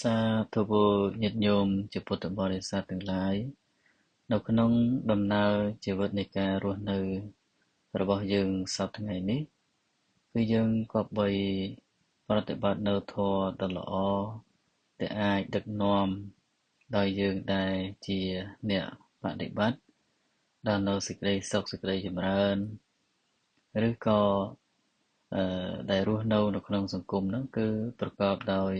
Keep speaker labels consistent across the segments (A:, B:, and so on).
A: សាធុពលញាតិញោមជាពុទ្ធបរិស័ទទាំងឡាយនៅក្នុងដំណើរជីវិតនៃការរស់នៅរបស់យើងសប្តាហ៍ថ្ងៃនេះគឺយើងក៏បីប្រតិបត្តិនៅធម៌ដ៏ល្អដែលអាចដឹកនាំដោយយើងដែលជាអ្នកបដិបត្តិដល់នៅសេចក្តីសុខសេចក្តីចម្រើនឬក៏ដែលរស់នៅក្នុងសង្គមហ្នឹងគឺប្រកបដោយ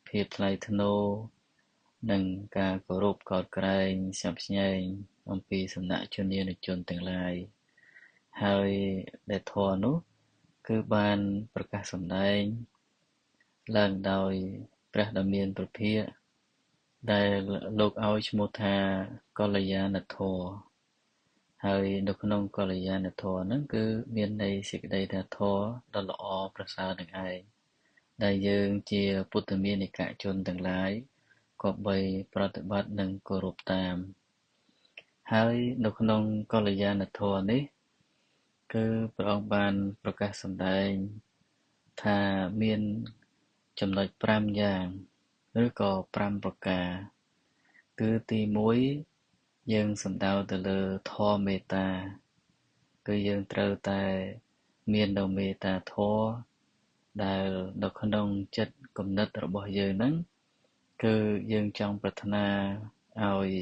A: ភាពថ្លៃថ្នូរនិងការគោរពកោតក្រែងស្ញប់ស្ញែងអំពីសំណាក់ជនញាតិជនទាំងឡាយហើយដែលធម៌នោះគឺបានប្រកាសសម្ដែងឡើងដោយព្រះដ៏មានព្រះភិក្ខដែលលោកឲ្យឈ្មោះថាកល្យាណធម៌ហើយនៅក្នុងកល្យាណធម៌ហ្នឹងគឺមានន័យសេចក្តីថាធម៌ដ៏ល្អប្រសើរនឹងឯងដែលយើងជាពុទ្ធមានិកជនទាំងឡាយក៏បីប្រតិបត្តិនិងគោរពតាមហើយនៅក្នុងកល្យាណធម៌នេះគឺព្រះអង្គបានប្រកាសសម្ដែងថាមានចំណុច5យ៉ាងឬក៏5ប្រការគឺទី1យើងសំដៅទៅលើធម៌មេត្តាគឺយើងត្រូវតែមាននៅមេត្តាធម៌ដែលនៅក្នុងចិត្តគំនិតរបស់យើងហ្នឹងគឺយើងចង់ប្រាថ្នាឲ្យ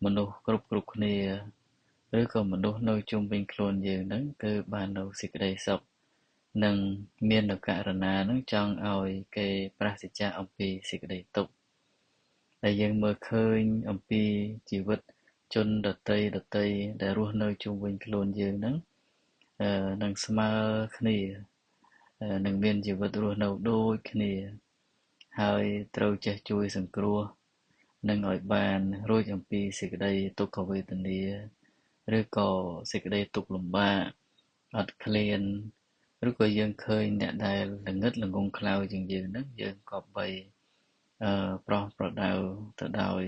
A: មនុស្សគ្រប់គ្នាឬក៏មនុស្សនៅជុំវិញខ្លួនយើងហ្នឹងគឺបាននៅសេចក្តីសុខនិងមាននៅករណាហ្នឹងចង់ឲ្យគេប្រសិទ្ធៈអំពីសេចក្តីទុក្ខដែលយើងមើលឃើញអំពីជីវិតជនដតីដែលរស់នៅជុំវិញខ្លួនយើងហ្នឹងនឹងស្មើគ្នានឹងមានជីវិតរស់នៅដូចគ្នាហើយត្រូវចេះជួយសង្គ្រោះនឹងឲ្យបានរួចអំពីសេចក្តីទុក្ខវេទនាឬក៏សេចក្តីទុក្ខលំបាកអត់ឃ្លានឬក៏យើងឃើញអ្នកដែលល្ងឹតល្ងង់ខ្លៅជាងយើងហ្នឹងយើងក៏បីប្រោះប្រដៅទៅដោយ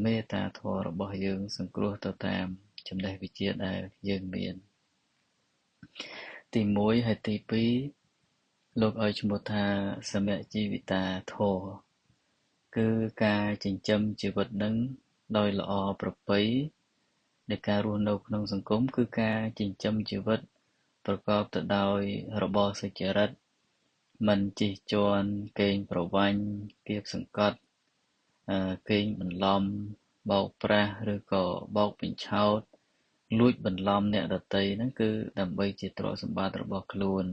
A: មេត្តាធម៌របស់យើងសង្គ្រោះទៅតាមចំណេះវិជ្ជាដែលយើងមានទី1ហើយទី2លោកឲ្យឈ្មោះថាសមជីវិតាធម៌គឺការចិញ្ចឹមជីវិតនឹងដោយល្អប្រពៃនៃការរស់នៅក្នុងសង្គមគឺការចិញ្ចឹមជីវិតប្រកបទៅដោយរបរសុចរិតមិនជិះជាន់កេងប្រវ័ញ្ចគៀបសង្កត់កេងបន្លំបោកប្រាស់ឬក៏បោកបញ្ឆោតលួចបន្លំអ្នកដទៃហ្នឹងគឺដើម្បីជាទ្រព្យសម្បត្តិរបស់ខ្លួន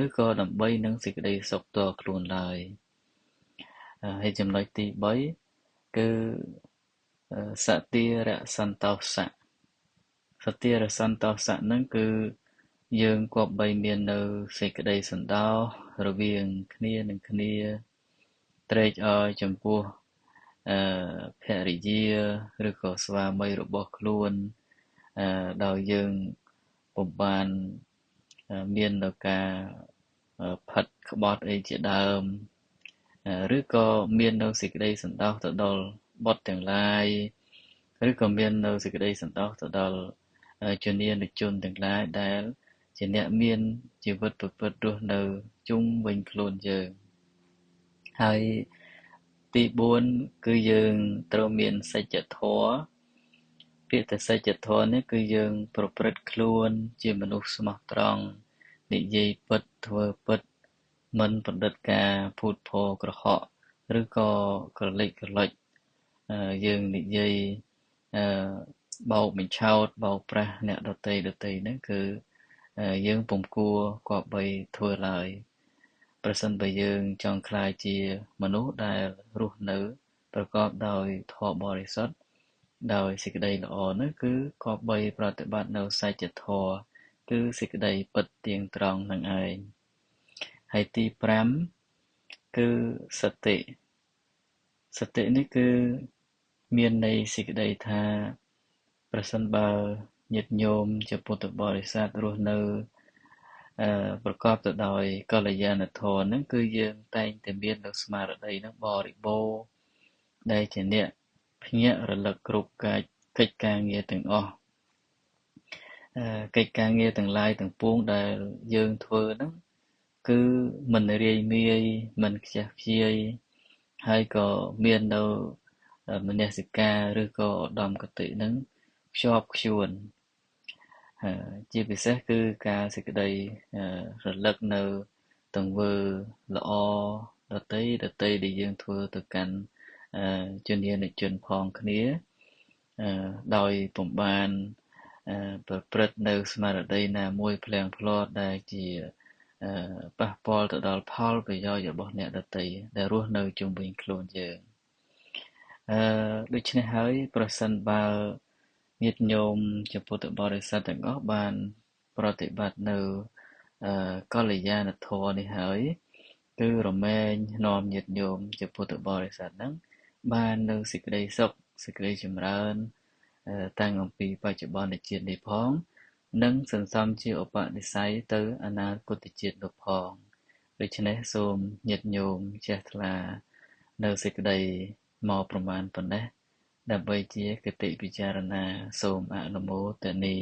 A: ឬក៏ដើម្បីនឹងសេចក្តីសុខផ្ទាល់ខ្លួនឡើយហើយចំណុចទី3គឺសតិរសន្តោសៈសតិរសន្តោសៈហ្នឹងគឺយើងគប្បីមាននៅសេចក្តីសន្តោសរវាងគ្នានឹងគ្នាត្រេកអរចំពោះភរិយាឬក៏ស្វាមីរបស់ខ្លួនដោយយើងពុំបានមាននៅការផិតក្បត់អីជាដើមឬក៏មាននៅសេចក្តីសន្តោសទៅដល់បុត្រទាំងឡាយឬក៏មាននៅសេចក្តីសន្តោសទៅដល់ជំនាញជនទាំងឡាយដែលជាអ្នកមានជីវិតប្រព្រឹត្តរស់នៅជុំវិញខ្លួនយើងហើយទី4គឺយើងត្រូវមានសច្ចធម៌ពាក្យតែសច្ចធម៌នេះគឺយើងប្រព្រឹត្តខ្លួនជាមនុស្សស្មោះត្រង់និយាយពិតធ្វើពិតមិនបណ្ឌិតការភូតភរក្រហកឬក៏ក្រឡេកក្រឡុចយើងនិយាយបោកបញ្ឆោតបោកប្រាស់អ្នកដទៃហ្នឹងគឺយើងពុំគួរគប្បីធ្វើឡើយប្រសិនបើយើងចង់ក្លាយជាមនុស្សដែលរស់នៅប្រកបដោយធម៌បរិសុទ្ធដោយសេចក្តីល្អនោះគឺគប្បីប្រតិបត្តិនៅសច្ចធម៌គឺសេចក្តីពិតទៀងត្រង់នឹងឯងហើយទី5គឺសតិនេះគឺមានន័យសេចក្តីថាប្រសិនបើញាតិញោមជាពុទ្ធបរិស័ទរស់នៅប្រកបទៅដោយកល្យាណធម៌ហ្នឹងគឺយើងតែងតែមាននៅស្មារតីហ្នឹងបរិបូរណ៍ដែលជាអ្នកភ្ញាក់រលឹកគ្រប់កិច្ចការងារទាំងអស់កិច្ចការងារទាំងឡាយទាំងពួងដែលយើងធ្វើហ្នឹង គឺមិនរាយមាយមិនខ្ជះខ្ជាយហើយក៏មាននៅមនសិការឬក៏ឧត្តមគតិនឹងខ្ជាប់ខ្ជួនជាពិសេសគឺការសេចក្តីរលឹកនៅទង្វើល្អដតីដែលយើងធ្វើទៅកាន់ជំនានិជនផងគ្នាដោយពុំបានប្រព្រឹត្តនៅស្មារតីណាមួយភ្លាំងភ្លាត់ដែលជាប៉ះពាល់ទៅដល់ផលប្រយោជន៍របស់អ្នកដទៃដែលរស់នៅជុំវិញខ្លួនយើងដូច្នេះហើយប្រសិនបើញាតិញោមជាពុទ្ធបរិស័ទទាំងអស់បានប្រតិបត្តិនៅកល្យាណធម៌នេះហើយគឺរមែងនាំញាតិញោមជាពុទ្ធបរិស័ទហ្នឹងបាននៅសេចក្តីសុខសេចក្តីចម្រើនតាំងអំពីបច្ចុប្បន្នជាតិនេះផងនិងសន្សំជាឧបនិស្ស័យទៅអនាគតជាតិនោះផងដូច្នេះសូមញាតិញោមជ្រះថ្លានៅសេចក្តីមកប្រមាណប៉ុណ្ណេះដើម្បីជាគតិពិចារណាសូមអនុមោទនា